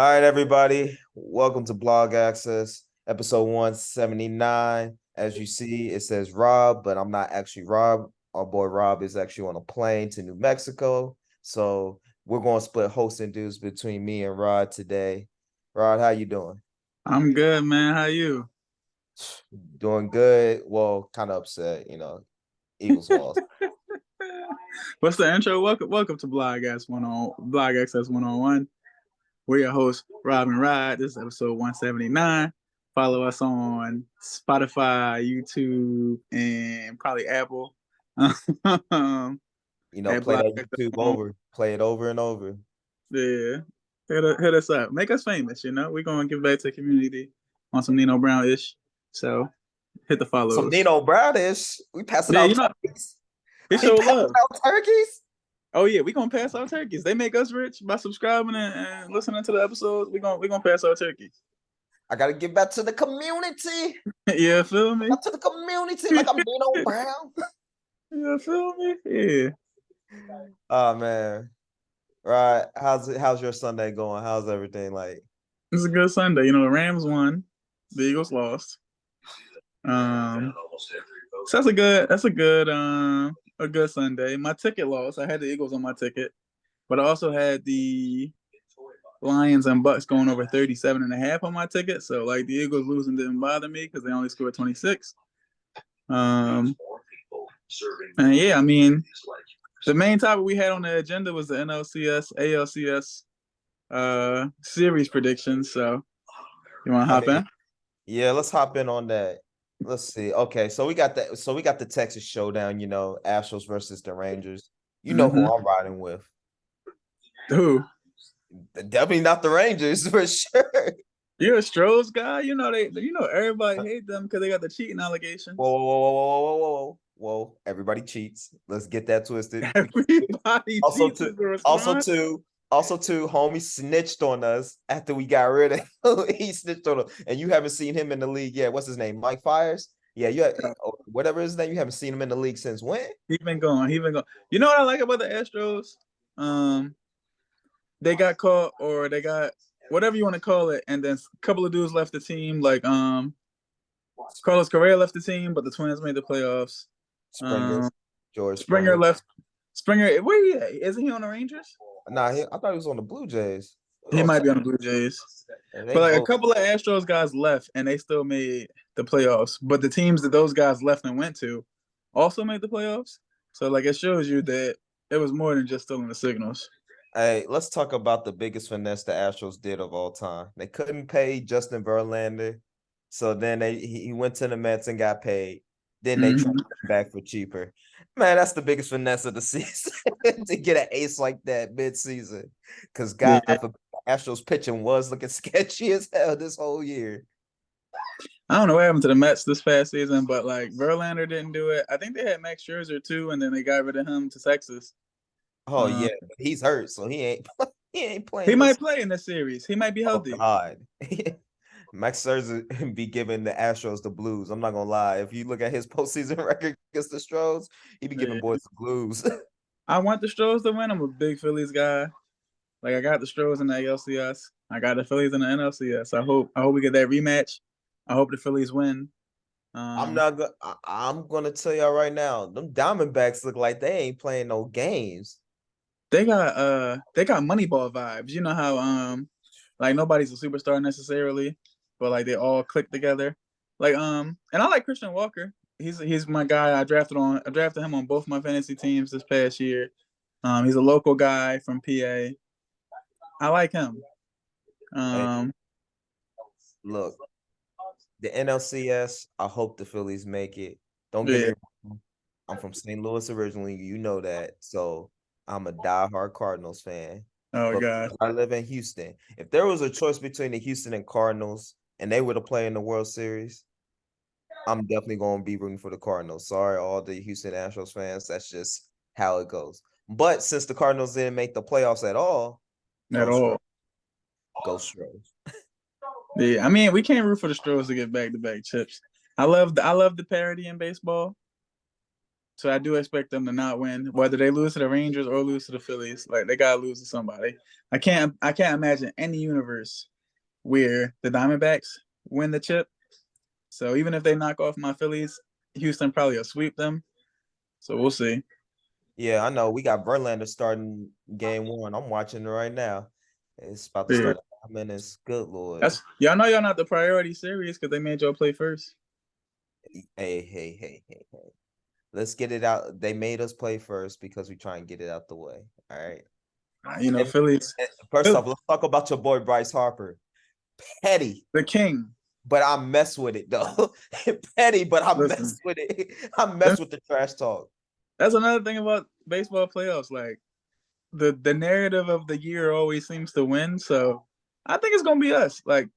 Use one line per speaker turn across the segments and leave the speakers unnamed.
All right, everybody. Welcome to Blog Access, episode 179. As you see, it says Rob, but I'm not actually Rob. Our boy Rob is actually on a plane to New Mexico. So we're going to split hosting duties between me and Rod today. Rod, how you doing?
I'm good, man. How you?
Doing good. Well, kind of upset, Eagles lost.
What's the intro? Welcome to Blog Access 101. We're your hosts, Rob and Rod. This is episode 179. Follow us on Spotify, YouTube, and probably Apple. At
Play
Blog
that
Access
YouTube
101.
over. Play it over and over.
Yeah. Hit us up. Make us famous, We're going to give back to the community on some Nino Brown-ish. So hit the
Some
follows.
Nino Brownish. We passing
Yeah,
out turkeys.
he
We
show
passing
love.
out turkeys.
Oh yeah, we gonna pass out turkeys. They make us rich by subscribing and listening to the episodes. We gonna pass out turkeys.
I gotta give back to the community.
Yeah, feel me?
Back to the community like I'm Nino Brown.
Yeah, feel me? Yeah.
Oh man. Right. How's your Sunday going? How's everything like?
It's a good Sunday. The Rams won. The Eagles lost. So a good Sunday. My ticket lost. I had the Eagles on my ticket, but I also had the Lions and Bucks going over 37.5 on my ticket. So like the Eagles losing didn't bother me because they only scored 26. And yeah, I mean, the main topic we had on the agenda was the NLCS, ALCS series predictions. So you want to hop in?
Yeah, let's hop in on that. Let's see. Okay, so we got the Texas Showdown, Astros versus the Rangers. You know who I'm riding with.
Who?
Definitely not the Rangers for sure.
You're a Astros guy. Everybody hate them because they got the cheating allegations.
Whoa. Everybody cheats. Let's get that twisted.
Everybody cheats.
Also, homie snitched on us after we got rid of him. He snitched on him. And you haven't seen him in the league yet. What's his name? Mike Fires? Yeah, whatever his name. You haven't seen him in the league since when?
He been gone. You know what I like about the Astros? They got caught, or they got whatever you want to call it, and then a couple of dudes left the team. Like Carlos Correa left the team, but the Twins made the playoffs.
George
Springer left. Springer, where he at? Isn't he on the Rangers?
Nah, I thought he was on the Blue Jays.
He might be on the Blue Jays. But like a couple of Astros guys left, and they still made the playoffs. But the teams that those guys left and went to also made the playoffs. So like it shows you that it was more than just stealing the signals.
Hey, let's talk about the biggest finesse the Astros did of all time. They couldn't pay Justin Verlander, so then he went to the Mets and got paid. Then they traded him back for cheaper. Man, that's the biggest finesse of the season to get an ace like that mid-season. Because Astros pitching was looking sketchy as hell this whole year.
I don't know what happened to the Mets this past season, but like Verlander didn't do it. I think they had Max Scherzer too, and then they got rid of him to Texas.
Oh yeah, but he's hurt, so he ain't playing.
He might play in this series. He might be healthy.
Oh God. Max Scherzer be giving the Astros the blues. I'm not gonna lie. If you look at his postseason record against the Astros, he be giving boys the blues.
I want the Astros to win. I'm a big Phillies guy. Like I got the Astros in the ALCS. I got the Phillies in the NLCS. I hope we get that rematch. I hope the Phillies win.
I'm gonna tell y'all right now, them Diamondbacks look like they ain't playing no games.
They got Moneyball vibes. You know how like nobody's a superstar necessarily, but like they all click together. Like and I like Christian Walker. He's my guy. I drafted him on both my fantasy teams this past year. He's a local guy from PA. I like him.
Look, the NLCS, I hope the Phillies make it. Don't get me wrong. I'm from St. Louis originally. You know that. So I'm a diehard Cardinals fan.
Oh, God.
I live in Houston. If there was a choice between the Houston and Cardinals and they were to play in the World Series, I'm definitely going to be rooting for the Cardinals. Sorry, all the Houston Astros fans. That's just how it goes. But since the Cardinals didn't make the playoffs at all. Go Stros.
Yeah, I mean, we can't root for the Stros to get back-to-back chips. I love the parity in baseball. So I do expect them to not win, whether they lose to the Rangers or lose to the Phillies. Like they gotta lose to somebody. I can't imagine any universe where the Diamondbacks win the chip. So even if they knock off my Phillies, Houston probably will sweep them. So we'll see.
Yeah, I know. We got Verlander starting game 1. I'm watching it right now. It's about to start in 5 minutes. Good Lord.
Y'all know y'all not the priority series because they made y'all play first.
Hey. Let's get it out. They made us play first because we try and get it out the way. All right.
Phillies.
First off, let's talk about your boy Bryce Harper. Petty.
The king.
But I mess with it though. Petty, but I mess with it. I mess with the trash talk.
That's another thing about baseball playoffs. Like the narrative of the year always seems to win. So I think it's gonna be us. Like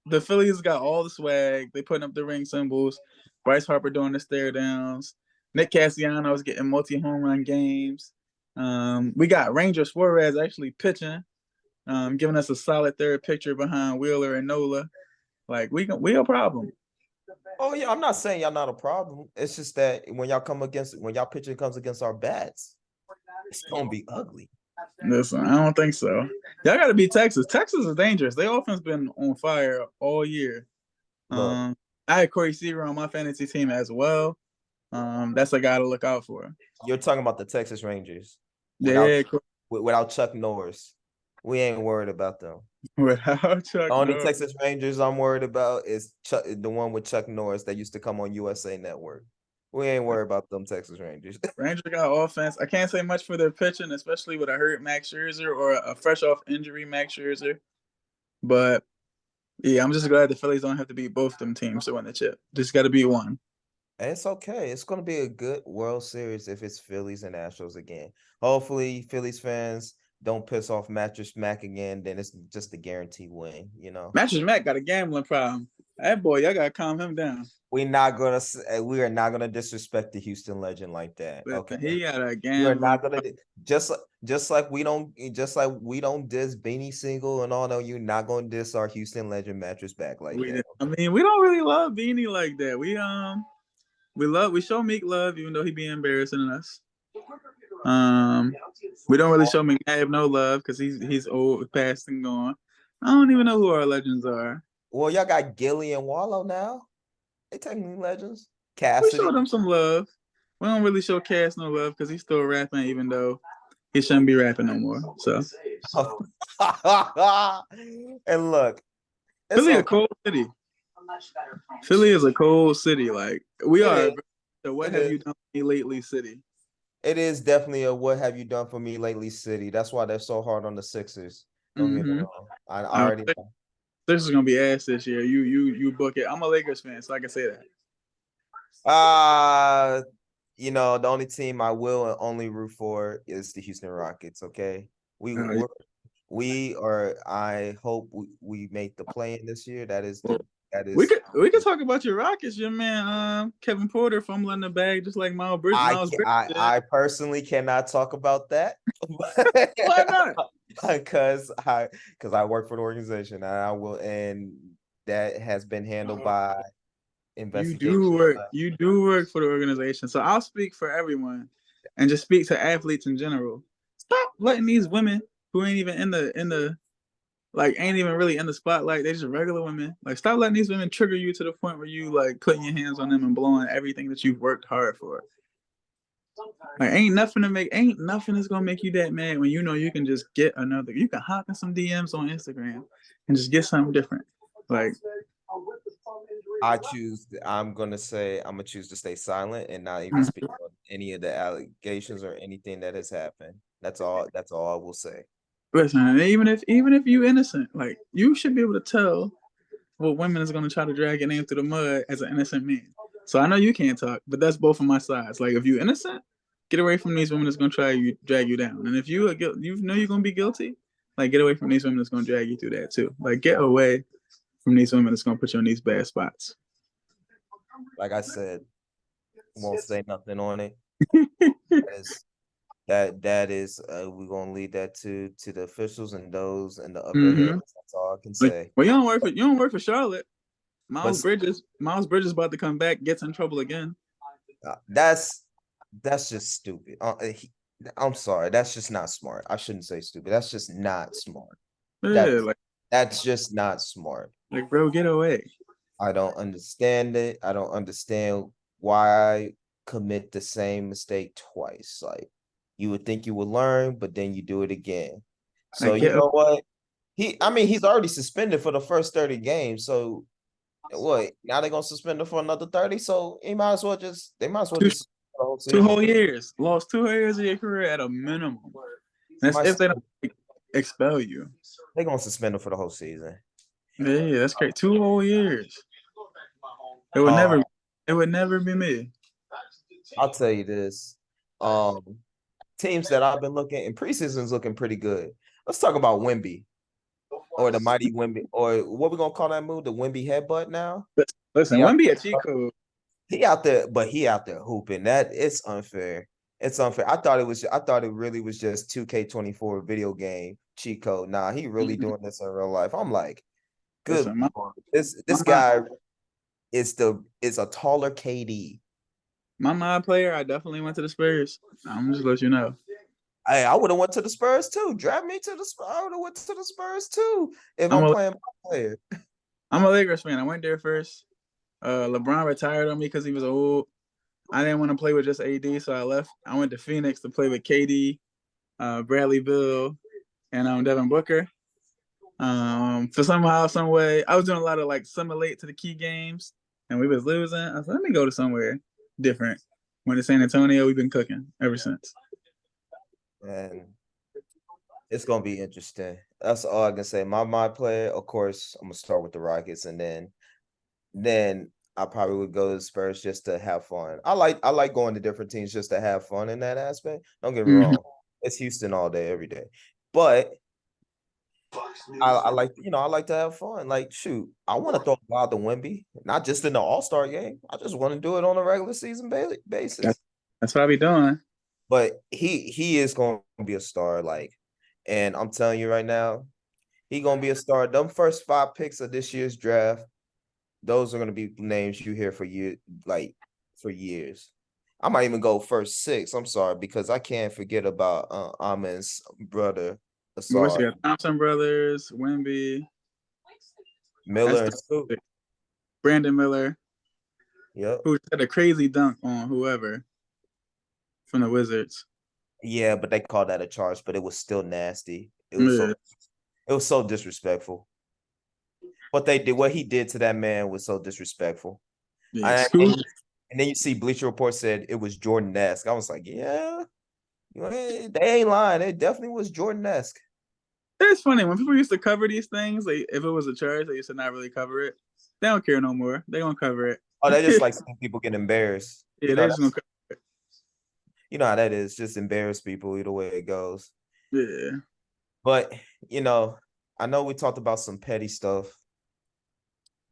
the Phillies got all the swag. They putting up the ring symbols. Bryce Harper doing the stare downs. Nick Castellanos getting multi-home run games. We got Ranger Suarez actually pitching, giving us a solid third pitcher behind Wheeler and Nola. Like we a problem.
Oh yeah, I'm not saying y'all not a problem. It's just that when y'all pitching comes against our bats, it's gonna be ugly.
Listen, I don't think so. Y'all got to beat Texas. Texas is dangerous. Their offense been on fire all year. I had Corey Seager on my fantasy team as well. That's a guy to look out for.
You're talking about the Texas Rangers. Without Chuck Norris. We ain't worried about them.
Without Chuck
The only
Norris.
Texas Rangers I'm worried about is the one with Chuck Norris that used to come on USA Network. We ain't worried about them Texas Rangers.
Rangers got offense. I can't say much for their pitching, especially with a hurt Max Scherzer or a fresh off injury Max Scherzer. But yeah, I'm just glad the Phillies don't have to beat both them teams to win the chip. Just got to beat one.
It's okay. It's going to be a good World Series if it's Phillies and Astros again. Hopefully, Phillies fans don't piss off Mattress Mac again. Then it's just a guaranteed win,
Mattress Mac got a gambling problem. That boy, y'all got to calm him down.
We are not gonna disrespect the Houston legend like that. Okay,
he got a gambling.
We're not gonna just like we don't diss Beanie Single and all. No, you're not gonna diss our Houston legend Mattress back like that.
I mean, we don't really love Beanie like that. We show Meek love, even though he be embarrassing us. We don't really show McNabb no love because he's old, past and gone. I don't even know who our legends are.
Well, y'all got Gilly and Wallow now. They technically legends. Cassidy.
We show them some love. We don't really show Cass no love because he's still rapping, even though he shouldn't be rapping no more. So.
And look,
Philly a cold city. Philly is a cold city. Like we are. So what have you done for me lately, city?
It is definitely a what have you done for me lately city. That's why they're so hard on the Sixers. Don't get me wrong. I already know.
This is gonna be ass this year. You book it. I'm a Lakers fan, so I can say that.
The only team I will only root for is the Houston Rockets. Okay, I hope we make the play in this year. That is.
We could talk about your Rockets, your man Kevin Porter fumbling the bag just like Miles Bridges.
I personally cannot talk about that.
Why not?
Because I work for the organization and that has been handled by investigation.
You do work for the organization. So I'll speak for everyone and just speak to athletes in general. Stop letting these women who ain't even ain't even really in the spotlight. They're just regular women. Like, stop letting these women trigger you to the point where you like putting your hands on them and blowing everything that you've worked hard for. Like, ain't nothing that's gonna make you that mad when you can just get another. You can hop in some DMs on Instagram and just get something different. Like,
I'm gonna choose to stay silent and not even speak on any of the allegations or anything that has happened. That's all I will say.
Listen, even if you innocent, like, you should be able to tell what women is gonna try to drag your name through the mud as an innocent man. So I know you can't talk, but that's both of my sides. Like, if you're innocent, get away from these women that's gonna try to drag you down. And if you know you're gonna be guilty, like, get away from these women that's gonna drag you through that too. Like, get away from these women that's gonna put you in these bad spots.
Like I said, won't say nothing on it. That is we're gonna leave that to the officials and those in the upper heads. That's all I can say.
Well, you don't work for Charlotte. Miles Bridges about to come back, gets in trouble again.
That's That's just stupid. I'm sorry. That's just not smart. I shouldn't say stupid. That's just not smart.
Yeah,
That that's just not smart.
bro, get away.
I don't understand it. I don't understand why commit the same mistake twice. Like you would think you would learn, but then you do it again. So
Like,
you know what? I mean, he's already suspended for the first 30 games. So what? Now they're gonna suspend him for another 30. So they might as well just the whole
two
season.
whole years. Lost 2 whole years of your career at a minimum. That's if they don't expel you.
They're gonna suspend him for the whole season.
Yeah, that's great. 2 whole years. It would never be me.
I'll tell you this. Teams that I've been looking in preseason is looking pretty good. Let's talk about Wemby or the mighty Wemby, or what we gonna call that move? The Wemby headbutt now.
Listen, Wemby a cheat code.
He out there, but he out there hooping. That it's unfair. It's unfair. I thought it really was just 2K24 video game cheat code. Nah, he really doing this in real life. I'm like, good.
Listen,
This guy is a taller KD.
My mind player, I definitely went to the Spurs. I'm just let you know.
Hey, I would have went to the Spurs too. Draft me to the Spurs. I would have went to the Spurs too if I'm playing my player.
I'm a Lakers fan. I went there first. LeBron retired on me because he was old. I didn't want to play with just AD, so I left. I went to Phoenix to play with KD, Bradley Beal, and Devin Booker. For somehow, some way, I was doing a lot of like simulate to the key games, and we was losing. I said, let me go to somewhere different. Went to San Antonio. We've been cooking ever since.
And it's gonna be interesting. That's all I can say. My player, of course, I'm gonna start with the Rockets, and then I probably would go to the Spurs just to have fun. I like going to different teams just to have fun in that aspect. Don't get me wrong. It's Houston all day, every day. But I like to have fun. Like, shoot, I want to throw wild to Wemby, not just in the All-Star game. I just want to do it on a regular season basis.
That's what I be doing.
But he is going to be a star, like, and I'm telling you right now, he going to be a star. Them first 5 picks of this year's draft, those are going to be names you hear for years. I might even go first 6. I'm sorry, because I can't forget about Amin's brother,
Asar. You got Thompson brothers, Wemby,
Miller,
Brandon Miller.
Yep.
Who had a crazy dunk on whoever from the Wizards.
Yeah, but they called that a charge, but it was still nasty. It was so disrespectful. What he did to that man was so disrespectful.
Yeah,
and then you see Bleacher Report said it was Jordan-esque. I was like, yeah, they ain't lying. It definitely was Jordan-esque.
It's funny when people used to cover these things. If it was a charge, they used to not really cover it. They don't care no more. They gonna cover it.
Oh, they just like seeing people get embarrassed.
Yeah, they're just gonna cover it.
You know how that is. Just embarrass people either way it goes.
Yeah.
But I know we talked about some petty stuff.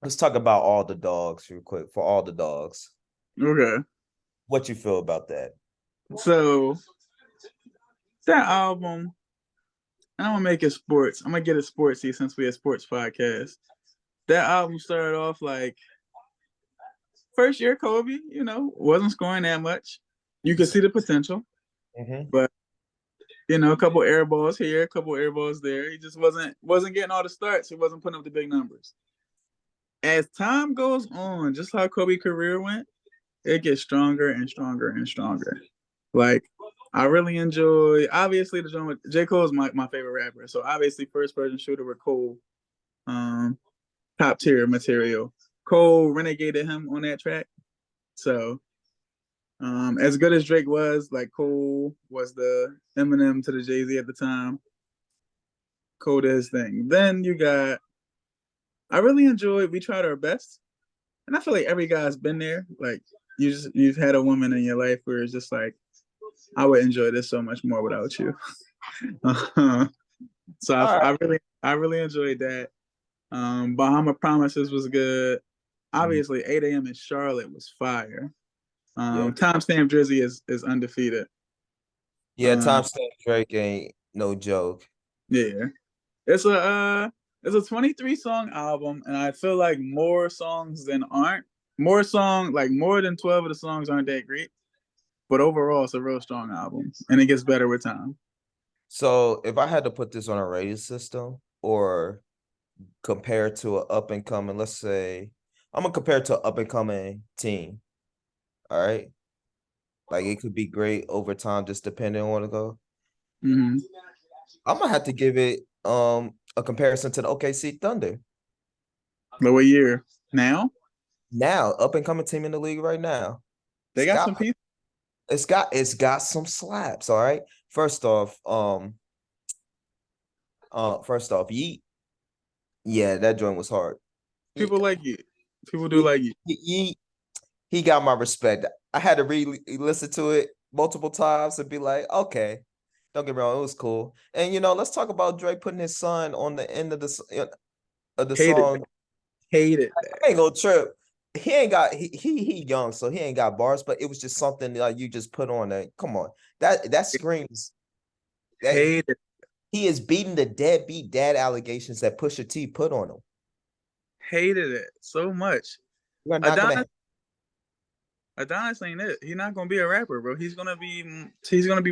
Let's talk about all the dogs real quick. For all the dogs.
Okay.
What you feel about that?
So that album, I don't want to make it sports. I'm gonna get it sportsy since we're a sports podcast. That album started off like first year Kobe, wasn't scoring that much. You could see the potential, but a couple air balls here, a couple air balls there. He just wasn't getting all the starts. He wasn't putting up the big numbers. As time goes on, just how Kobe's career went, it gets stronger and stronger and stronger. Like, I really enjoy, obviously, the joint with J. Cole is my favorite rapper. So, obviously, first person shooter with Cole, top tier material. Cole renegaded him on that track. So, as good as Drake was, like, Cole was the Eminem to the Jay-Z at the time. Cole did his thing. Then you got, I really enjoyed We Tried Our Best. And I feel like every guy's been there. Like, you've had a woman in your life where it's just like, I would enjoy this so much more without you. So I really enjoyed that. Bahama Promises was good. Obviously, 8 a.m. in Charlotte was fire. Timestamp Drizzy is undefeated.
Yeah, Timestamp Drake ain't no joke.
Yeah, it's a 23-song album, and I feel like more than 12 of the songs aren't that great. But overall, it's a real strong album, and it gets better with time.
So if I had to put this on a rating system or compare it to an up and coming, let's say I'm gonna compare it to an up and coming team. All right. Like it could be great over time, just depending on where to go.
Mm-hmm.
I'm gonna have to give it a comparison to the OKC Thunder.
Lower year now.
Now, up and coming team in the league right now.
They
It's
got
got
some pieces.
it's got some slaps, all right. First off, Yeet. Yeah, that joint was hard.
People like it. People do like it.
He got my respect. I had to listen to it multiple times and be like, okay, don't get me wrong, it was cool. And let's talk about Drake putting his son on the end of the
Hated,
song.
hated
I ain't gonna trip. He ain't got he young, so he ain't got bars, but it was just something like you just put on there. Come on. That screams that
hated,
he is beating the deadbeat dad allegations that Pusha T put on him.
hated it so much.
You're not gonna
Adonis, Adonis ain't it. He's not gonna be a rapper, bro. He's gonna be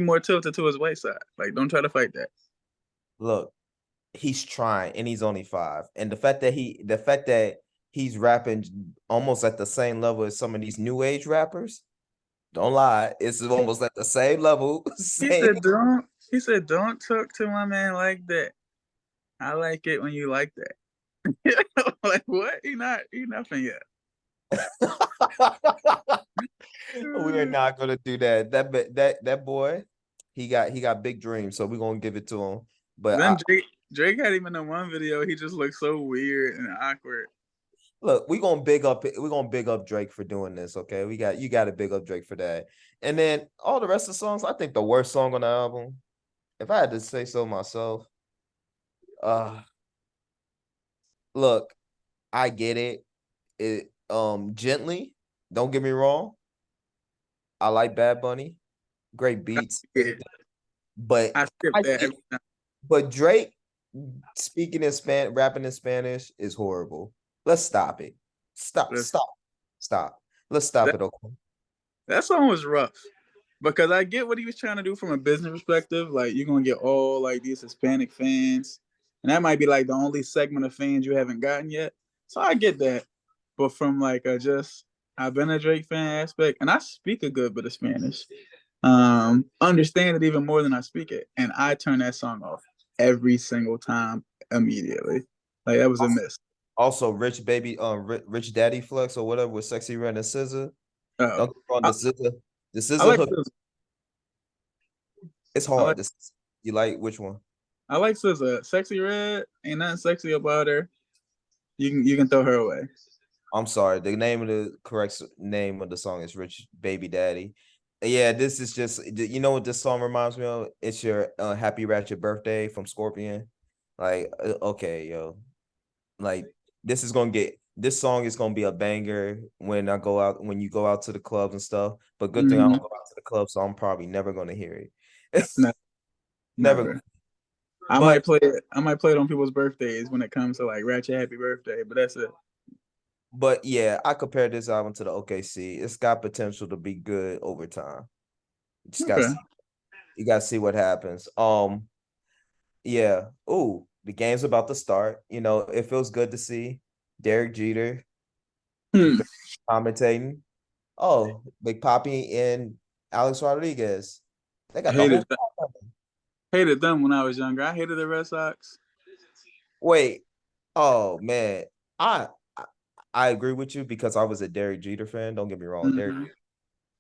more tilted to his white side. Like, don't try to fight that.
look. He's trying, and he's only 5. And the fact that he's rapping almost at the same level as some of these new age rappers. Don't lie, it's almost at the same level.
He
Same.
said, "Don't." He said, "Don't talk to my man like that. I like it when you like that." Like what? He not. He nothing yet.
We are not gonna do that. That boy, he got big dreams, so we're gonna give it to him. But
Then Drake had him in the one video. He just looked so weird and awkward.
look, we're gonna big up Drake for doing this. Okay, you got to big up Drake for that. And then all the rest of the songs, I think the worst song on the album, if I had to say so myself, uh look, I get it. Gently. Don't get me wrong. I like Bad Bunny. Great beats,
Yeah,
but
I skipped
I
that
get,
every time.
but Drake speaking in rapping in Spanish is horrible. Let's stop it. Stop,
But
stop, stop. Let's stop
That
it. Okay.
that song was rough because I get what he was trying to do from a business perspective. Like you're gonna get all like these Hispanic fans, and that might be like the only segment of fans you haven't gotten yet. So I get that, but from like a just I've been a Drake fan aspect, and I speak a good bit of Spanish. Understand it even more than I speak it, and I turn that song off every single time immediately. Like that was a miss.
Also, Rich Daddy Flex or whatever with Sexy Red and SZA.
Oh,
Don't get me wrong,
I,
the
I
SZA
like
hook.
SZA.
It's
I like
hard. You like which one?
I like SZA. Sexy Red ain't nothing sexy about her. You can throw her away.
I'm sorry. The name of the correct name of the song is Rich Baby Daddy. Yeah, this is just you know what this song reminds me of? It's your Happy Ratchet Birthday from Scorpion. Like, okay, yo, like this song is gonna be a banger when you go out to the clubs and stuff. But good thing I
Mm-hmm.
don't go out to the club, so I'm probably never gonna hear it.
No,
Never.
never.
But
I might play it on people's birthdays when it comes to like Ratchet Happy Birthday, but that's it.
but yeah, I compare this album to the OKC. It's got potential to be good over time.
Okay.
You gotta see what happens. Yeah. Ooh, the game's about to start. It feels good to see Derek Jeter
Hmm.
commentating. Oh, Big Poppy and Alex Rodriguez. They got the
Hated
whole.
hated them when I was younger. I hated the Red Sox.
Wait. Oh man. I I I agree with you because I was a Derek Jeter fan. Don't get me wrong. Derek,
Mm-hmm.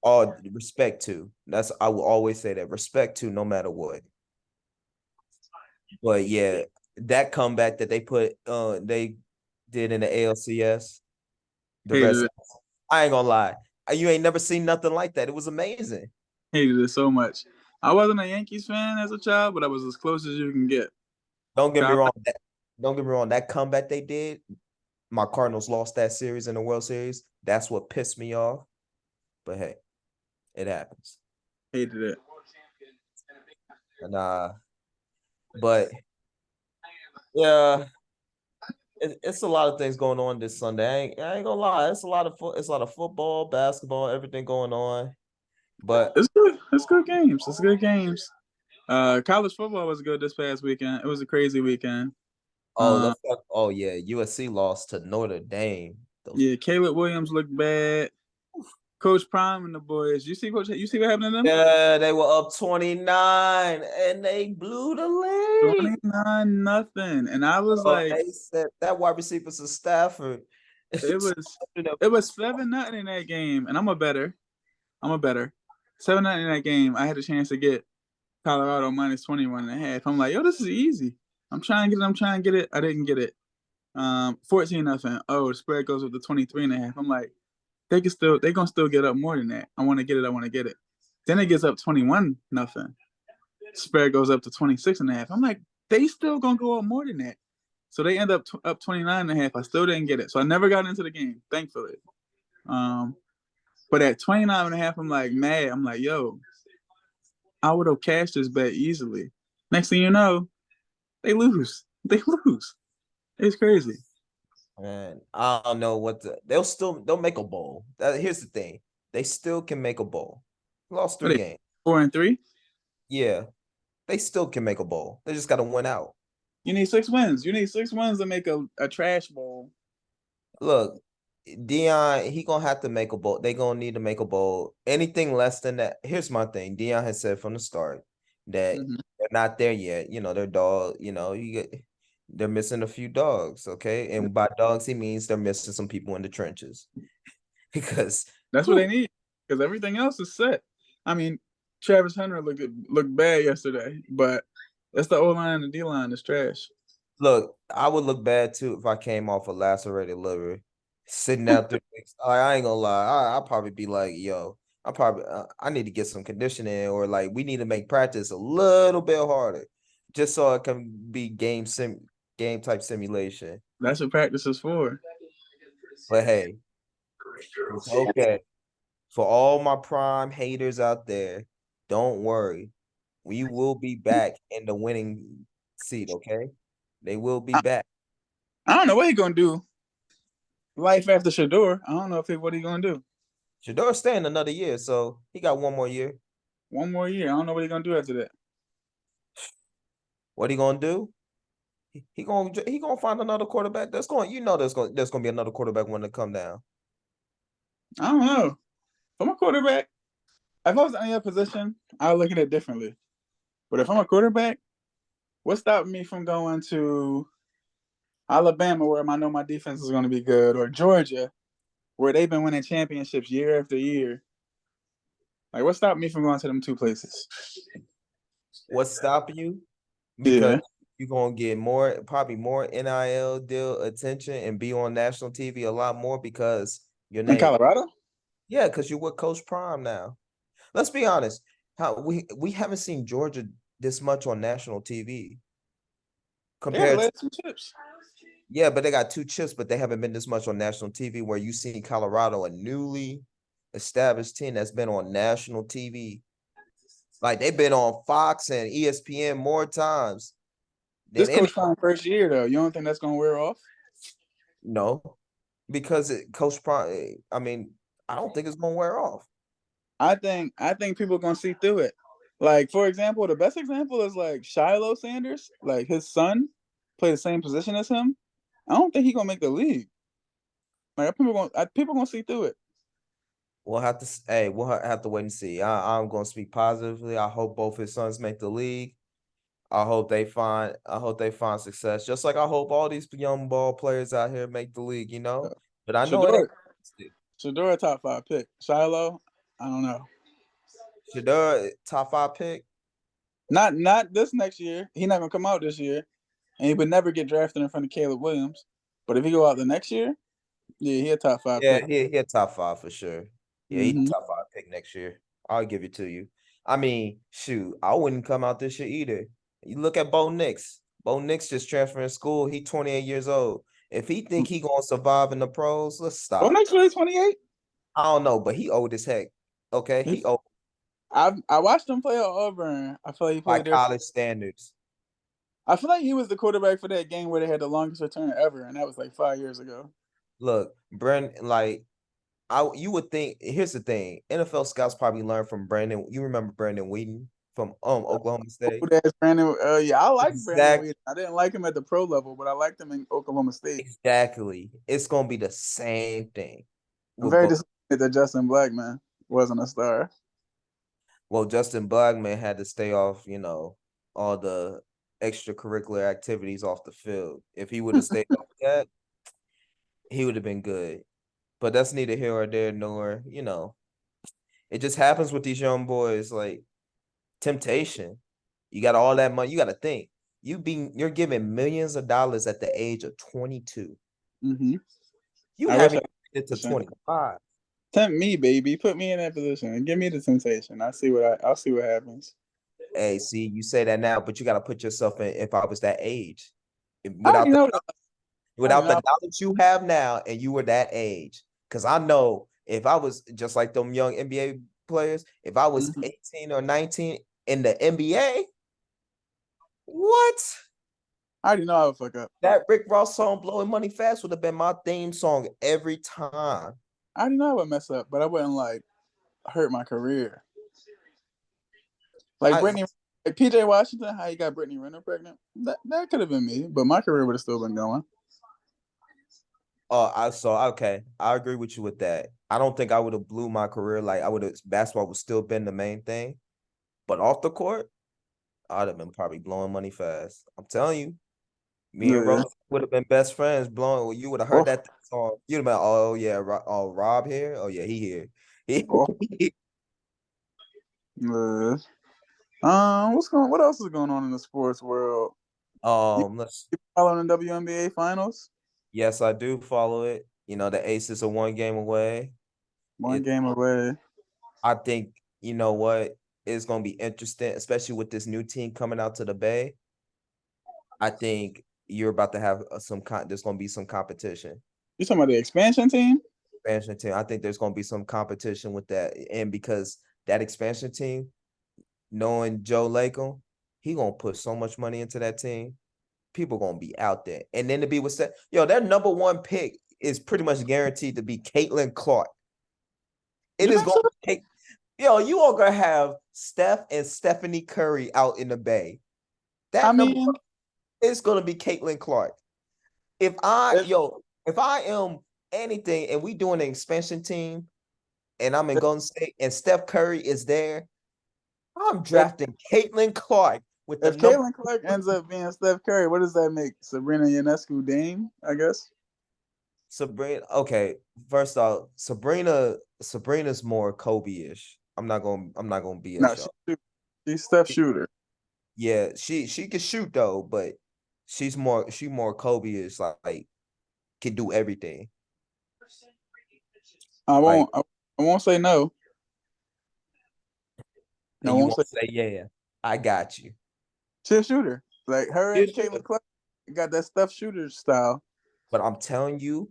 all respect to. I will always say that respect to no matter what. But yeah, that comeback that they did in the ALCS, the
Hated
rest
it.
I ain't gonna lie. You ain't never seen nothing like that. It was amazing.
Hated it so much. I wasn't a Yankees fan as a child, but I was as close as you can get.
Don't get me
I,
wrong. Don't get me wrong. That comeback they did, my Cardinals lost that series in the World Series. That's what pissed me off. But hey, it happens.
hated it.
And but yeah, it's a lot of things going on this Sunday. I ain't gonna lie. It's a lot of football, basketball, everything going on. But
It's good. It's good games. It's good games. College football was good this past weekend. It was a crazy weekend.
oh, let's talk. Oh yeah, USC lost to Notre Dame. Those
Yeah, Caleb Williams looked bad. Coach Prime and the boys. You see what happened to them?
Yeah, they were up 29 and they blew the lead.
29-0. And I was like,
They said that wide receiver is Stafford.
it was it was 7-0 in that game. And I'm a better. 7-0 in that game. I had a chance to get Colorado minus 21.5. I'm like, yo, this is easy. I'm trying to get it. I didn't get it. 14-0. Oh, the spread goes up to 23.5. I'm like, they're gonna still get up more than that. I want to get it. Then it gets up 21-0. Spread goes up to 26.5. I'm like, they still gonna go up more than that. So they end up up 29.5. I still didn't get it. So I never got into the game, thankfully. But at 29.5, I'm like mad. I'm like, yo, I would have cashed this bet easily. Next thing you know, they lose. It's crazy.
Man, I don't know they'll make a bowl. Here's the thing. They still can make a bowl. Lost 3 games.
4-3?
Yeah. They still can make a bowl. They just gotta win out.
You need 6 wins. You need 6 wins to make a trash bowl.
Look, Dion, he gonna have to make a bowl. They gonna need to make a bowl. Anything less than that. Here's my thing. Dion has said from the start that they're not there yet. They're dog. They're missing a few dogs. Okay, and by dogs he means they're missing some people in the trenches because
that's what they need. Because everything else is set. I mean, Travis Hunter looked bad yesterday, but that's the O line and the D line is trash.
Look, I would look bad too if I came off a lacerated liver, sitting out 3 weeks. I ain't gonna lie. I'll probably be like, yo, I need to get some conditioning, or like we need to make practice a little bit harder, just so it can be game type simulation.
That's what practice is for.
But hey, it's okay. For all my prime haters out there, don't worry. We will be back in the winning seat, okay? They will be back.
I don't know what he's gonna do. Life after Shador. I don't know what he's gonna do.
Shador's staying another year, so he got 1 more year.
1 more year. I don't know what he's gonna do after that.
What he gonna do? He gonna find another quarterback. There's gonna be another quarterback when they come down.
I don't know. If I'm a quarterback, if I was in any other position, I'll look at it differently. But if I'm a quarterback, what's stopping me from going to Alabama, where I know my defense is going to be good, or Georgia, where they've been winning championships year after year? Like, what's stopping me from going to them 2 places?
What's stopping you? Because you're gonna get probably more NIL deal attention and be on national TV a lot more because your name.
In Colorado?
Yeah, because you're with Coach Prime now. Let's be honest. How we haven't seen Georgia this much on national TV.
Compared to 2 chips.
Yeah, but they got 2 chips, but they haven't been this much on national TV where you see Colorado, a newly established team that's been on national TV. Like they've been on Fox and ESPN more times.
This Coach Prime first year, though, you don't think that's going to wear off?
No, because Coach Prime, I mean, I don't think it's going to wear off.
I think people are going to see through it. Like, for example, the best example is like Shiloh Sanders. Like his son played the same position as him. I don't think he's gonna make the league. Like people gonna see through it.
We'll have to wait and see. I'm gonna speak positively. I hope both his sons make the league. I hope they find success. Just like I hope all these young ball players out here make the league, But I know
Shador top 5 pick. Shiloh, I don't know.
Shador top 5 pick.
Not this next year. He's not gonna come out this year, and he would never get drafted in front of Caleb Williams. But if he go out the next year, yeah, he a top 5 pick.
Yeah, he a top 5 for sure. Yeah, he's a top 5 pick next year. I'll give it to you. I mean, shoot, I wouldn't come out this year either. You look at Bo Nix. Bo Nix just transferring school. He's 28 years old. If he think he gonna survive in the pros, let's stop.
Bo Nix really 28?
I don't know, but he old as heck. Okay, he old.
I watched him play at Auburn. I feel like he played
by college standards.
I feel like he was the quarterback for that game where they had the longest return ever, and that was like 5 years ago.
Look, Brent, like you would think. Here's the thing: NFL scouts probably learned from Brandon. You remember Brandon Whedon from Oklahoma State?
That's Brandon. Yeah, I like Brandon
Exactly.
Wheaton. I didn't like him at the pro level, but I liked him in Oklahoma State.
Exactly. It's gonna be the same thing
I'm
with
very
both.
disappointed that Justin Blackman wasn't a star.
Well, Justin Blackman had to stay off, all the extracurricular activities off the field. If he would have stayed off that, he would have been good. But that's neither here or there, nor, it just happens with these young boys, like temptation. You got all that money. You got to think. You're giving millions of dollars at the age of 22.
Mm-hmm.
You
I wish I
haven't made it to
could.
25.
Tempt me, baby. Put me in that position and give me the temptation. I'll see what happens.
Hey, see, you say that now, but you got to put yourself in if I was that age.
I already
Without the
know. I already
without the
know.
knowledge you have now and you were that age. Because I know if I was just like them young NBA players, if I was
Mhm.
18 or 19 in the NBA, what?
I already know I would fuck up.
That Rick Ross song "Blowing Money Fast" would have been my theme song every time.
I already know I would mess up, but I wouldn't like hurt my career. Like
I
Brittany, like PJ Washington, how he got Brittany Renner pregnant. That could have been me, but my career would have still been going.
I saw okay. I agree with you with that. I don't think I would have blew my career like I would have. Basketball would still been the main thing, but off the court, I'd have been probably blowing money fast. I'm telling you, me and
Yeah.
Rose would have been best friends. Blowing, well, you would have heard
Oh,
that song. You'd have been, oh yeah, oh Rob here. Oh yeah, he here.
oh. Yeah. What else is going on in the sports world? You
Let's.
following the WNBA finals?
Yes, I do follow it. The Aces are one game away.
One
It.
game away.
I think you know what it's gonna be interesting, especially with this new team coming out to the Bay. I think you're about to have there's gonna be some competition.
You talking about the expansion team?
Expansion team. I think there's gonna be some competition with that, and because that expansion team, knowing Joe Lacob, he gonna put so much money into that team. People gonna be out there, and then to be with their number one pick is pretty much guaranteed to be Caitlin Clark. It
You
is
think
going
so?
to take. You all gonna have Steph and Stephanie Curry out in the Bay.
I
That number
mean,
is gonna be Caitlin Clark. If I
if,
if I am anything and we doing an expansion team and I'm in
if,
Golden State and Steph Curry is there, I'm
if
drafting Caitlin Clark with the
if
number.
Caitlin Clark ends up being Steph Curry, what does that make Sabrina Ionescu Dame? I guess.
Sabrina. Okay, first off, Sabrina's more Kobe-ish. I'm not gonna
No,
BS y'all.
she's Steph Shooter.
Yeah, she can shoot though, but she more Kobe-ish, like can do everything.
I
Like,
won't. I won't say no. I
and you
won't
won't
say
say, yeah, I got you.
she's a shooter. Like her
She'll
and
shoot
Caitlin
it.
Clark got that Steph Shooter style.
But I'm telling you,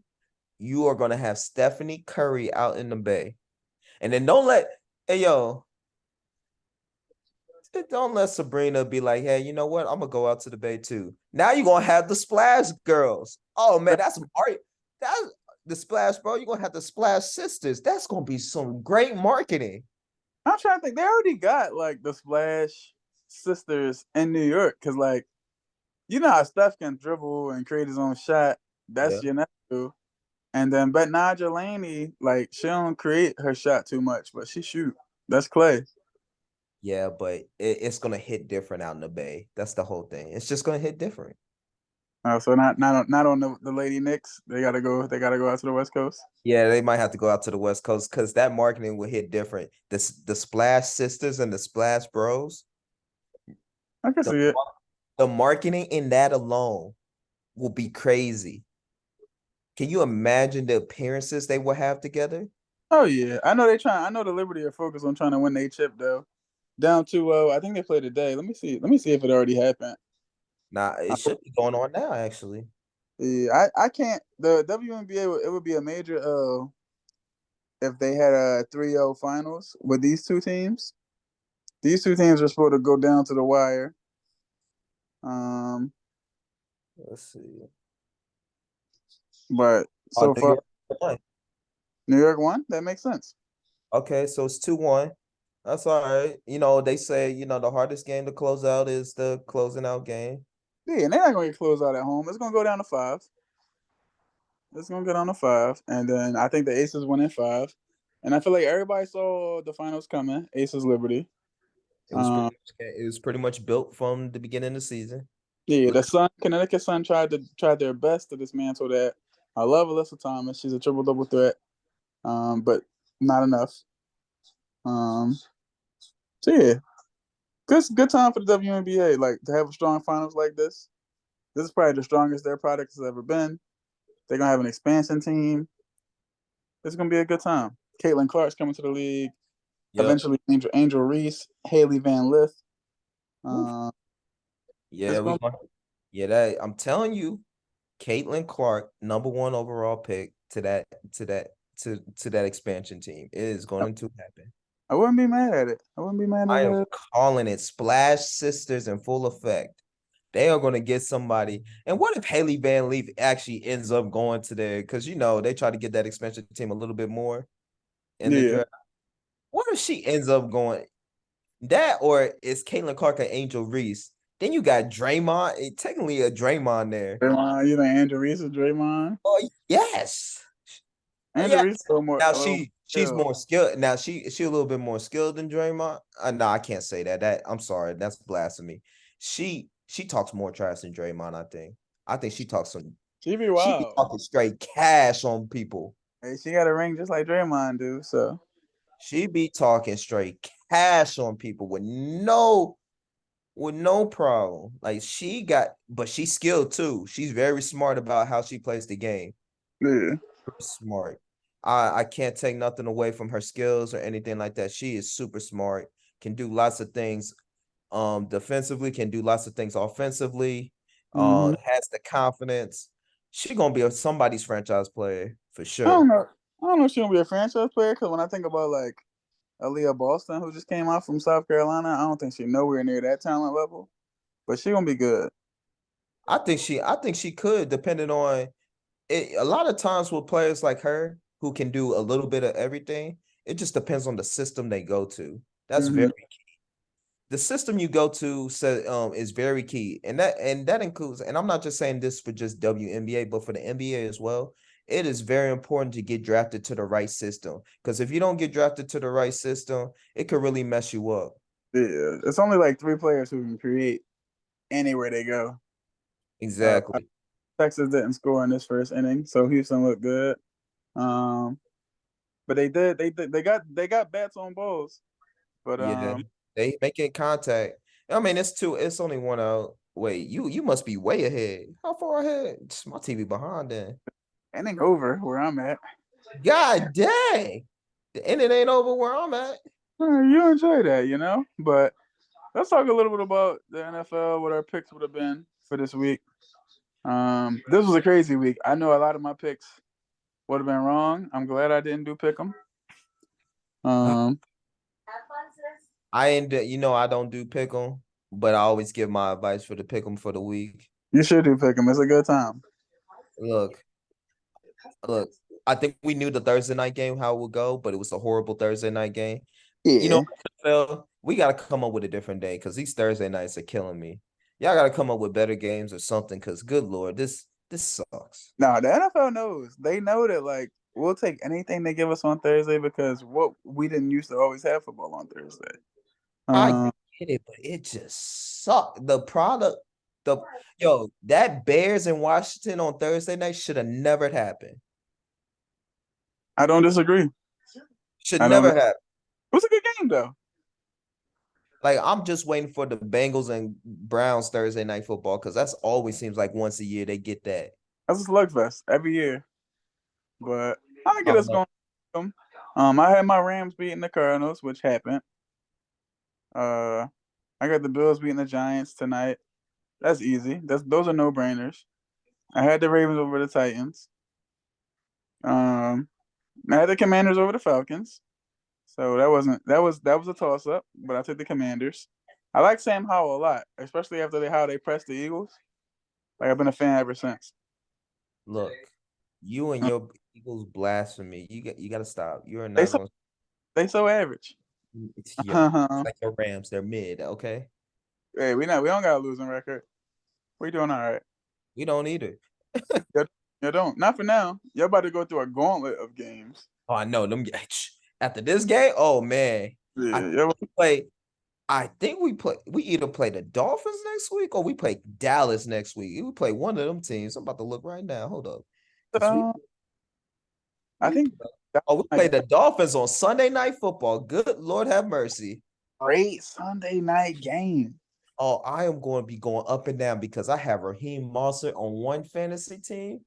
you are gonna have Stephanie Curry out in the Bay. And then hey yo, don't let Sabrina be like, hey, you know what? I'm gonna go out to the Bay too. Now you're gonna have the Splash Girls. Oh man, that's the Splash, bro. You're gonna have the Splash Sisters. That's gonna be some great marketing.
I'm trying to think. They already got like the Splash sisters in New York because like you know how Steph can dribble and create his own shot.
Yeah.
That's Ionescu. And then but Naja Laney, like she don't create her shot too much, but she shoot. That's Clay.
Yeah, but it's gonna hit different out in the Bay. That's the whole thing. It's just gonna hit different.
So not on the Lady Knicks. They gotta go. They gotta go out to the West Coast.
Yeah, they might have to go out to the West Coast because that marketing will hit different. The Splash Sisters and the Splash Bros.
I can
The
see it.
the marketing in that alone will be crazy. Can you imagine the appearances they will have together?
Oh yeah, I know they trying. I know the Liberty are focused on trying to win their chip though. Down 2-0. I think they play today. Let me see. Let me see if it already happened.
Nah, it should be going on now, actually.
Yeah, I can't. The WNBA it would be a major if they had a 3-0 finals with these two teams. These two teams are supposed to go down to the wire. Um,
Let's see.
but
Oh,
so
New
far,
York won.
New York won. That makes sense.
Okay, so it's 2-1. That's all right. You know, they say, the hardest game to close out is the closing out game.
Yeah, and they're not going to get closed out at home. It's going to go down to 5. It's going to go down to 5, and then I think the Aces win in 5. And I feel like everybody saw the finals coming. Aces Liberty.
It was pretty much built from the beginning of the season.
Yeah, Connecticut Sun tried their best to dismantle that. I love Alyssa Thomas. She's a triple double threat, but not enough. So yeah, good time for the WNBA. Like to have a strong finals like this. This is probably the strongest their product has ever been. They're gonna have an expansion team. It's gonna be a good time. Caitlin Clark's coming to the league.
Yep.
Eventually, Angel Reese, Haley Van Lith.
I'm telling you, Caitlin Clark, #1 overall pick to that expansion team. It is going to happen.
I wouldn't be mad at it. I wouldn't be mad at it.
I am calling it Splash Sisters in full effect. They are going to get somebody. And what if Haley Van Leaf actually ends up going to there? Because, they try to get that expansion team a little bit more in the draft. What if she ends up going that, or is Caitlin Clark an Angel Reese? Then you got Draymond, technically a Draymond there.
Draymond, you think Angel Reese is Draymond?
Oh, yes.
Angel Reese is a little more.
Now she's more skilled. Now she a little bit more skilled than Draymond. No, I can't say that. I'm sorry, that's blasphemy. She talks more trash than Draymond. I think she talks some.
She be wild.
She be talking straight cash on people.
Hey, she got a ring just like Draymond do. So
she be talking straight cash on people with no problem. Like but she's skilled too. She's very smart about how she plays the game.
Yeah,
smart. I can't take nothing away from her skills or anything like that. She is super smart, can do lots of things defensively, can do lots of things offensively, has the confidence. She's gonna be somebody's franchise player for sure.
I don't know if she's gonna be a franchise player, because when I think about like Aaliyah Boston, who just came out from South Carolina, I don't think she's nowhere near that talent level. But she's gonna be good.
I think she could, depending on it. A lot of times with players like her who can do a little bit of everything, it just depends on the system they go to. That's very key. The system you go to is very key, and that includes. And I'm not just saying this for just WNBA, but for the NBA as well. It is very important to get drafted to the right system, because if you don't get drafted to the right system, it could really mess you up.
Yeah, it's only like 3 players who can create anywhere they go.
Exactly.
Texas didn't score in this first inning, so Houston looked good. But they got bats on balls. But
they making contact. I mean, it's only 1 out. Wait, you must be way ahead. How far ahead? My TV behind then.
Inning over where I'm at.
God dang. The inning ain't over where I'm at.
You enjoy that, But let's talk a little bit about the NFL, what our picks would have been for this week. This was a crazy week. I know a lot of my picks would have been wrong. I'm glad I didn't do pick them.
I don't do pick them, but I always give my advice for the pick them for the week.
You should do pick them. It's a good time.
Look. I think we knew the Thursday night game how it would go, but it was a horrible Thursday night game.
Yeah.
We got to come up with a different day, because these Thursday nights are killing me. Y'all got to come up with better games or something, because good Lord, this sucks.
No, the NFL knows. They know that, like, we'll take anything they give us on Thursday, because we didn't used to always have football on Thursday.
I get it, but it just sucked. The product, that Bears in Washington on Thursday night should have never happened.
I don't disagree.
Should never happen.
It was a good game, though.
Like, I'm just waiting for the Bengals and Browns Thursday night football, because that's always seems like once a year they get that.
That's a slugfest every year. But I get us going. I had my Rams beating the Cardinals, which happened. I got the Bills beating the Giants tonight. That's easy. Those are no-brainers. I had the Ravens over the Titans. I had the Commanders over the Falcons. So that was a toss-up, but I took the Commanders. I like Sam Howell a lot, especially after how they pressed the Eagles. Like, I've been a fan ever since.
Look, you and Eagles blasphemy. You got to stop. You're
They
not
so
going
they so average.
to yo. It's like your Rams. They're mid, okay?
Hey, we don't got a losing record. We doing all right.
We don't either.
You don't. Not for now. You're about to go through a gauntlet of games.
Oh, I know them. After this game, oh man, I
Yeah,
think we play. I think we play. We either play the Dolphins next week or we play Dallas next week. We play one of them teams. I'm about to look right now. Hold up, because
I
we
think that's
we play the Dolphins on Sunday Night Football. Good Lord, have mercy.
a great Sunday night game.
Oh, I am going to be going up and down because I have Raheem Monster on one fantasy team,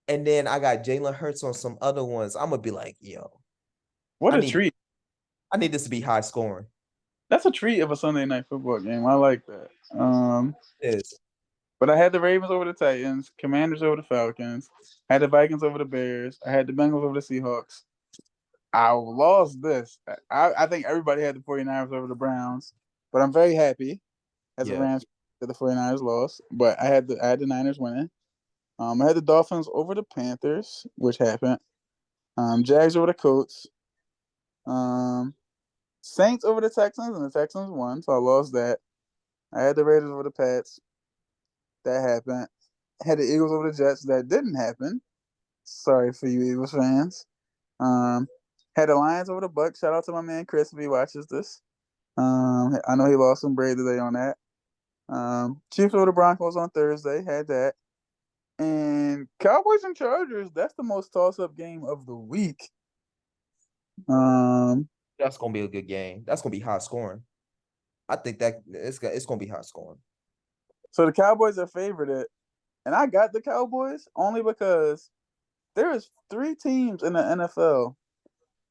and then I got Jalen Hurts on some other ones. I'm gonna be like, yo,
What
I
a
need
treat.
I need this to be high scoring.
That's a treat of a Sunday night football game. I like that.
It is.
But I had the Ravens over the Titans, Commanders over the Falcons, I had the Vikings over the Bears, I had the Bengals over the Seahawks. I lost this. I think everybody had the 49ers over the Browns, but I'm very happy as a
Yeah.
Rams that the 49ers lost. But I had the Niners winning. I had the Dolphins over the Panthers, which happened. Jags over the Colts. Um, Saints over the Texans, and the Texans won, so I lost that. I had the Raiders over the Pats. That happened. I had the Eagles over the Jets. That didn't happen. Sorry for you Eagles fans. Um, had the Lions over the Bucks. Shout out to my man Chris if he watches this. I know he lost some bread today on that. Chiefs over the Broncos on Thursday. Had that. And Cowboys and Chargers. That's the most toss-up game of the week.
That's gonna be a good game. That's gonna be high scoring. I think that it's gonna be high scoring.
So the Cowboys are favored, and I got the Cowboys only because there is 3 teams in the NFL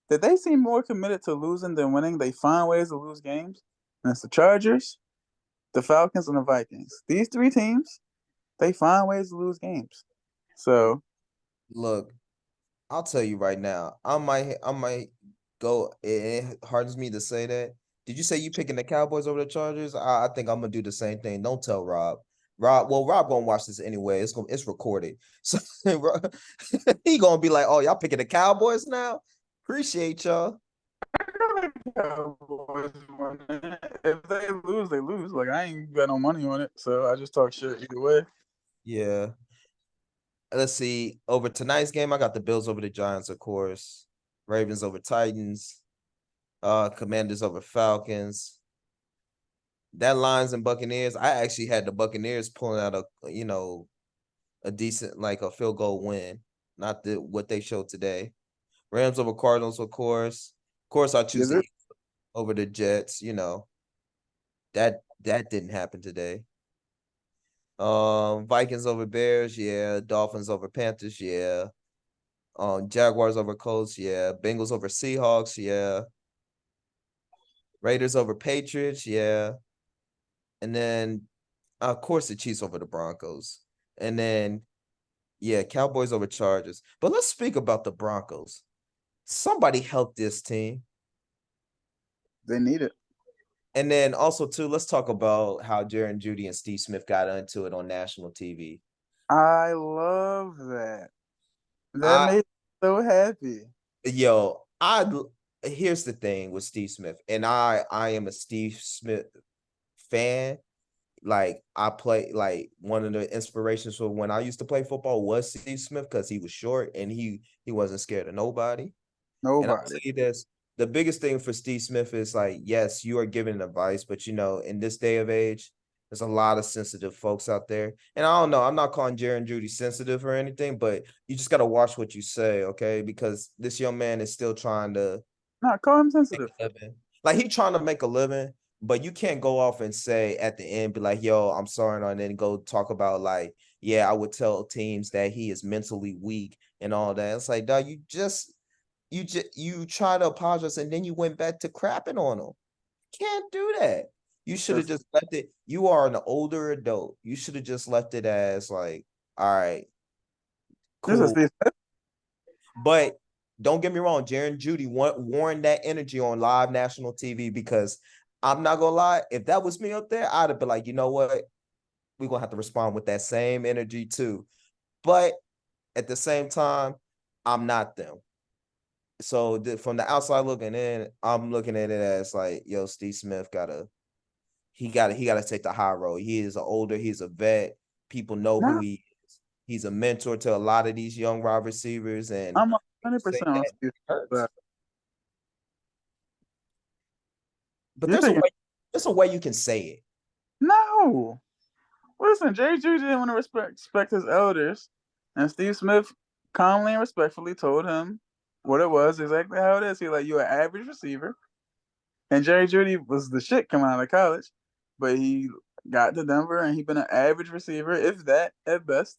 that they seem more committed to losing than winning. They find ways to lose games. And it's the Chargers, the Falcons, and the Vikings. These 3 teams, they find ways to lose games. So
Look, I'll tell you right now. I might go. It hardens me to say that. Did you say you picking the Cowboys over the Chargers? I think I'm gonna do the same thing. Don't tell Rob. Rob gonna watch this anyway. It's recorded. So he gonna be like, "Oh, y'all picking the Cowboys now? Appreciate y'all."
I got the Cowboys winning. If they lose, they lose. Like I ain't got no money on it, so I just talk shit either way.
Yeah. Let's see. Over tonight's game, I got the Bills over the Giants, of course. Ravens over Titans. Commanders over Falcons. That Lions and Buccaneers. I actually had the Buccaneers pulling out a decent like a field goal win. Not what they showed today. Rams over Cardinals, of course. Of course, I choose the Eagles over the Jets. That didn't happen today. Vikings over Bears, yeah. Dolphins over Panthers, yeah. Jaguars over Colts, yeah. Bengals over Seahawks, yeah. Raiders over Patriots, yeah. And then, of course, the Chiefs over the Broncos. And then, yeah, Cowboys over Chargers. But let's speak about the Broncos. Somebody help this team.
They need it.
And then also, too, let's talk about how Jaron Judy and Steve Smith got into it on national TV.
I love that. That
I
made me so happy.
Yo, here's the thing with Steve Smith, and I am a Steve Smith fan. Like I play like one of the inspirations for when I used to play football was Steve Smith because he was short and he wasn't scared of nobody. And I'll tell
Nobody.
you this, the biggest thing for Steve Smith is like, yes, you are giving advice, but in this day of age, there's a lot of sensitive folks out there. And I don't know, I'm not calling Jaron Judy sensitive or anything, but you just got to watch what you say, okay? Because this young man is still trying to
Not call him
make
sensitive.
a living. Like he trying to make a living, but you can't go off and say at the end, be like, yo, I'm sorry, and then go talk about like, yeah, I would tell teams that he is mentally weak and all that. It's like, dog, you try to apologize and then you went back to crapping on him. Can't do that. You should have just left it. You are an older adult. You should have just left it as like, all right, cool. But don't get me wrong, Jaron Judy warned that energy on live national TV because I'm not gonna lie, if that was me up there, I'd have been like, you know what? We're gonna have to respond with that same energy too. But at the same time, I'm not them. So from the outside looking in, I'm looking at it as like, yo, Steve Smith gotta take the high road. He's a vet. People know who
No,
he is. He's a mentor to a lot of these young wide receivers, and
I'm
say
100% on
that
Steve Smith.
hurts. But
You're thinking,
there's a way you can say it.
no. Listen, Jerry Judy didn't want to respect his elders, and Steve Smith calmly and respectfully told him what it was, exactly how it is. He like, you're an average receiver, and Jerry Judy was the shit coming out of college, but he got to Denver and he been an average receiver, if that at best.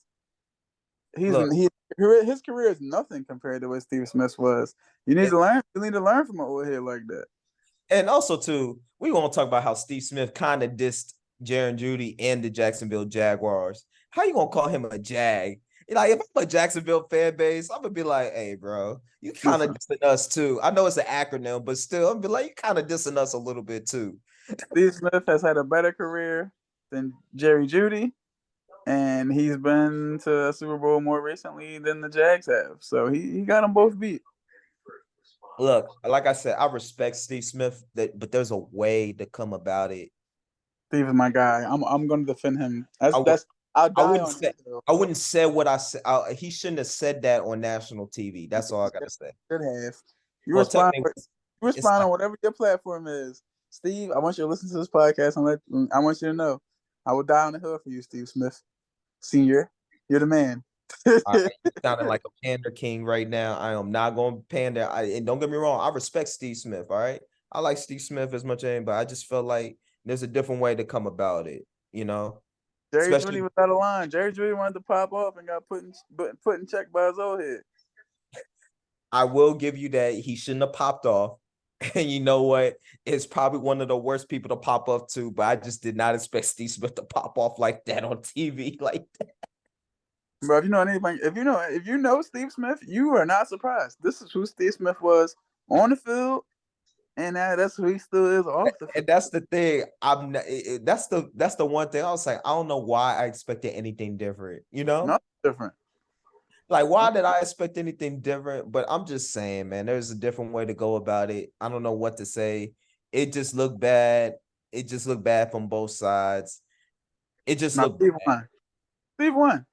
Look,
His career is nothing compared to what Steve Smith was. You need
and,
to learn. You need to learn from an old head like that.
and also too, we gonna talk about how Steve Smith kind of dissed Jaron Judy and the Jacksonville Jaguars. How you gonna call him a Jag? Like, if I'm a Jacksonville fan base, I'm gonna be like, hey, bro, you kind of
Listen,
dissing us too. I know it's an acronym, but still, I'm gonna be like, you kind of dissing us a little bit too.
Steve Smith has had a better career than Jerry Judy, and he's been to a Super Bowl more recently than the Jags have. So he got them both beat.
Look, like I said, I respect Steve Smith, but there's a way to come about it.
Steve is my guy. I'm going to defend him.
I would,
I'll
I
die
wouldn't
on
say,
that hill.
I wouldn't say what I said. He shouldn't have said that on national TV. That's all I gotta say.
Should have. You
Well,
respond.
technically,
You
it's
respond
not.
on whatever your platform is. Steve, I want you to listen to this podcast and I want you to know I will die on the hill for you, Steve Smith, Senior. You're the man.
All right, you sounding like a pander king right now. I am not going to pander. And don't get me wrong, I respect Steve Smith. All right, I like Steve Smith as much as anybody. I just felt like there's a different way to come about it. You know,
Jerry Judy
especially
was out of line. Jerry Judy wanted to pop off and got put in check by his old head.
I will give you that he shouldn't have popped off. And you know what? It's probably one of the worst people to pop off too. But I just did not expect Steve Smith to pop off like that on TV. Like that.
But if you know anything, if you know Steve Smith, you are not surprised. This is who Steve Smith was on the field, and that's who he still is off the field.
And that's the thing. That's the one thing I was like, I don't know why I expected anything different. You know,
Nothing different.
like why did I expect anything different? But I'm just saying, man, there's a different way to go about it. I don't know what to say. It just looked bad. It just looked bad from both sides. It just
Now
looked
Steve
bad.
won. Steve won.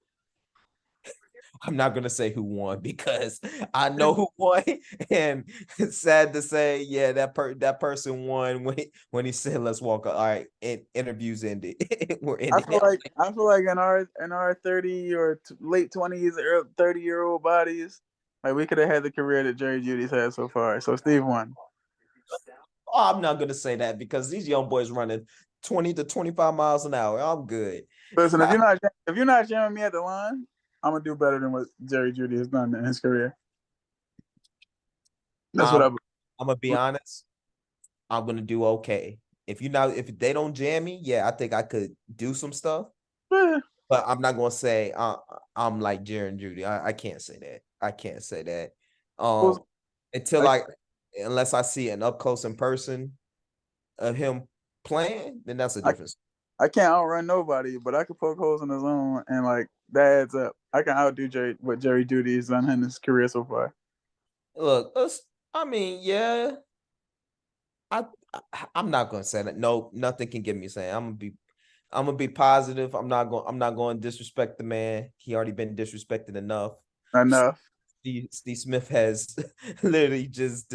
I'm not gonna say who won because I know who won, and it's sad to say, yeah, that person won when he said, "Let's walk." All right, interviews ended. We're ending.
I feel like in our 30 or late 20s or 30-year-old bodies, like we could have had the career that Jerry Judy's had so far. So Steve won.
Oh, I'm not gonna say that because these young boys running 20 to 25 miles an hour. I'm good.
Listen, if you're not jamming me at the line, I'm gonna do better than what Jerry Judy has done in his career. That's what
I'm
I.
I'm gonna be honest. I'm gonna do okay. If they don't jam me, yeah, I think I could do some stuff.
Yeah.
But I'm not gonna say I'm like Jaron Judy. I can't say that. I can't say that. Um, until unless I see an up close in person of him playing, then that's a difference.
I can't outrun nobody, but I can poke holes in the zone, and like that adds up. I can outdo what Jerry Judy has done in his career so far.
Look, I mean, yeah, I, I'm not gonna say that. No, nothing can get me saying. I'm gonna be positive. I'm not going to disrespect the man. He already been disrespected enough.
Enough.
Steve Smith has literally just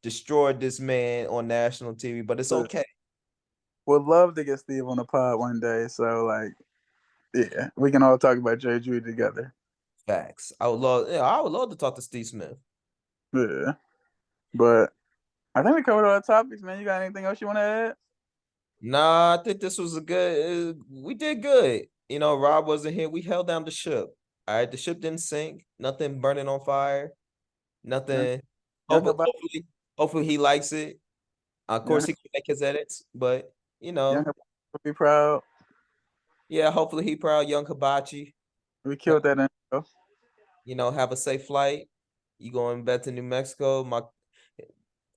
destroyed this man on national TV, but it's okay.
Would love to get Steve on the pod one day. So like, yeah, we can all talk about Jerry Judy together.
Facts. I would love to talk to Steve Smith.
Yeah, but I think we covered all the topics, man. You got anything else you want to add?
Nah, I think this was a good. We did good. You know, Rob wasn't here. We held down the ship. All right, the ship didn't sink. Nothing burning on fire. Nothing.
Young about
Hopefully he likes it. Of
young,
course, he can make his edits, but
young will be proud.
yeah. Hopefully he proud. Young Hibachi.
We killed that intro.
Have a safe flight. You going back to New Mexico?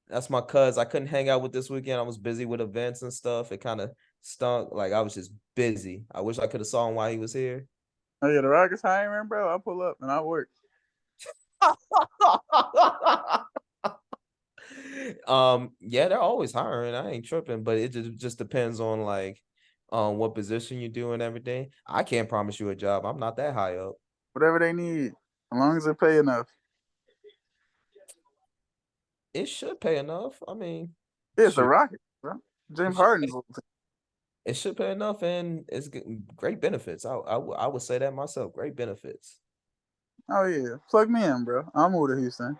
That's my cuz. I couldn't hang out with this weekend. I was busy with events and stuff. It kind of stunk. Like I was just busy. I wish I could have saw him while he was here.
Oh yeah, the Rockets hiring, bro. I'll pull up and I'll work.
Yeah, they're always hiring. I ain't tripping, but it just depends on like what position you do and everything. I can't promise you a job. I'm not that high up.
Whatever they need, as long as they pay enough.
It should pay enough. I mean,
Yeah, it's the
shoot,
Rockets, bro.
it
James
should
Harden's.
pay, it should pay enough, and it's great benefits. I would say that myself. Great benefits.
Oh yeah, plug me in, bro. I'll move to Houston.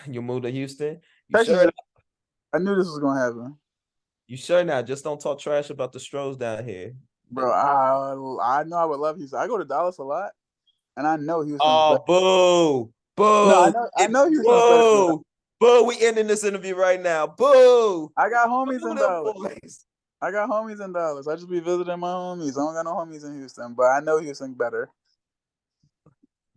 You move to Houston. You
Texas.
sure?
I knew this was gonna happen,
You sure now? Just don't talk trash about the Stros down here.
bro. I know I would love Houston. I go to Dallas a lot, and I know Houston's better.
Oh, boo,
No,
boo,
I know Houston's better than Dallas.
boo, boo. We ending this interview right now. Boo.
I got homies
Boo
in
them
Dallas.
boys.
I got homies in Dallas. I just be visiting my homies. I don't got no homies in Houston, but I know Houston better.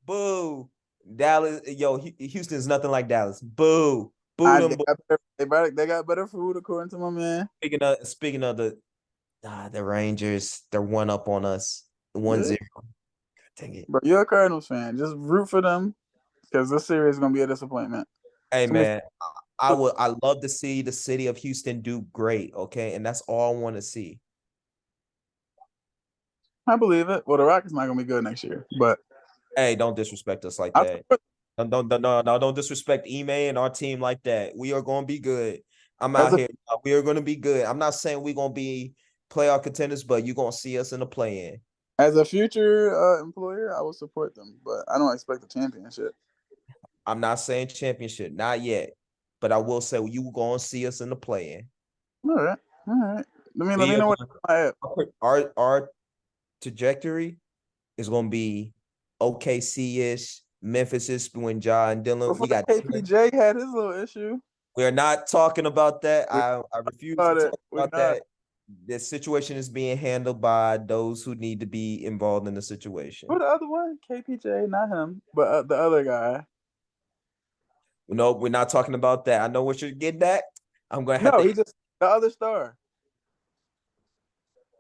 Boo. Dallas, yo, Houston's nothing like Dallas. Boo. Boo them boys.
They got better food according to my man.
Speaking of the Rangers, they're one up on us. 1-0. Dang it.
Bro, you're a Cardinals fan. Just root for them because this series is gonna be a disappointment.
Hey
Too many-
man, I love to see the city of Houston do great, okay? And that's all I want to see.
I believe it. Well, the Rockets not gonna be good next year, but
Hey, don't disrespect us like
I
that. Don't disrespect Ime and our team like that. We are gonna be good. I'm
as
out
a
here. We are gonna be good. I'm not saying we're gonna be playoff contenders, but you're gonna see us in the play-in.
as a future employer, I would support them, but I don't expect a championship.
I'm not saying championship, not yet. But I will say you gonna see us in the play-in.
All right, all right. Let
We
me
are
know what I have.
our trajectory is gonna be OKC-ish, Memphis-ish when Ja and Dylan.
Before
We got Dylan.
KPJ had his little issue.
We are not talking about that.
We
I refuse to
got it.
talk
We
about
got
that. This situation is being handled by those who need to be involved in the situation.
who the other one? KPJ, not him, but the other guy.
No, we're not talking about that. I know what you're getting at. I'm gonna have
No,
to.
he just the other star.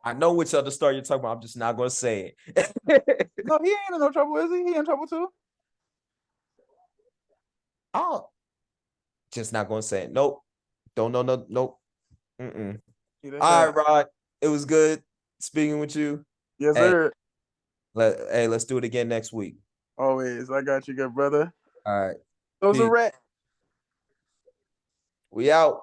I know which other star you're talking about. I'm just not gonna say it.
No, he ain't in no trouble, is he? He in trouble too?
Oh, just not gonna say it. Nope. Don't know. No. Nope. Mm-mm. All right, Rod. It was good speaking with you.
Yes,
Hey,
sir.
let's do it again next week.
Always. I got you, good brother.
All right.
Those are
Peace.
rats.
We out.